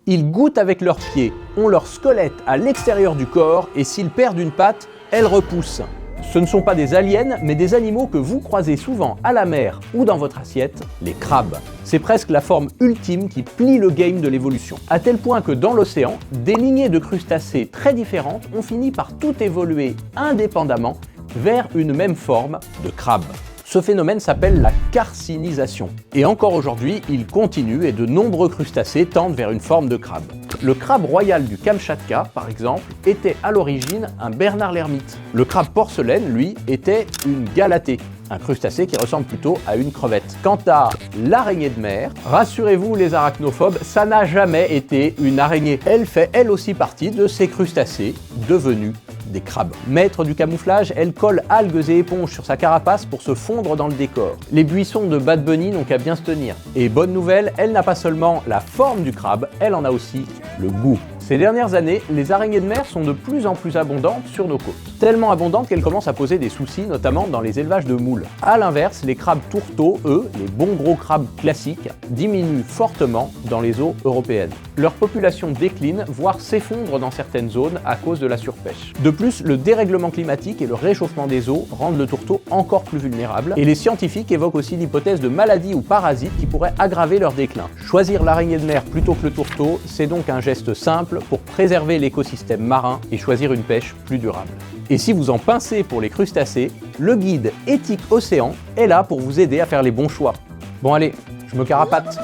Ils goûtent avec leurs pieds, ont leur squelette à l'extérieur du corps et s'ils perdent une patte, elles repoussent. Ce ne sont pas des aliens, mais des animaux que vous croisez souvent à la mer ou dans votre assiette, les crabes. C'est presque la forme ultime qui plie le game de l'évolution. À tel point que dans l'océan, des lignées de crustacés très différentes ont fini par tout évoluer indépendamment vers une même forme de crabe. Ce phénomène s'appelle la carcinisation. Et encore aujourd'hui, il continue et de nombreux crustacés tendent vers une forme de crabe. Le crabe royal du Kamchatka, par exemple, était à l'origine un Bernard l'ermite. Le crabe porcelaine, lui, était une galatée, un crustacé qui ressemble plutôt à une crevette. Quant à l'araignée de mer, rassurez-vous les arachnophobes, ça n'a jamais été une araignée. Elle fait elle aussi partie de ces crustacés devenus des crabes. Maître du camouflage, elle colle algues et éponges sur sa carapace pour se fondre dans le décor. Les buissons de Bad Bunny n'ont qu'à bien se tenir. Et bonne nouvelle, elle n'a pas seulement la forme du crabe, elle en a aussi le goût. Ces dernières années, les araignées de mer sont de plus en plus abondantes sur nos côtes. Tellement abondantes qu'elles commencent à poser des soucis, notamment dans les élevages de moules. A l'inverse, les crabes tourteaux, eux, les bons gros crabes classiques, diminuent fortement dans les eaux européennes. Leur population décline, voire s'effondre dans certaines zones à cause de la surpêche. De plus, le dérèglement climatique et le réchauffement des eaux rendent le tourteau encore plus vulnérable, et les scientifiques évoquent aussi l'hypothèse de maladies ou parasites qui pourraient aggraver leur déclin. Choisir l'araignée de mer plutôt que le tourteau, c'est donc un geste simple pour préserver l'écosystème marin et choisir une pêche plus durable. Et si vous en pincez pour les crustacés, le guide Éthique Océan est là pour vous aider à faire les bons choix. Bon allez, je me carapate.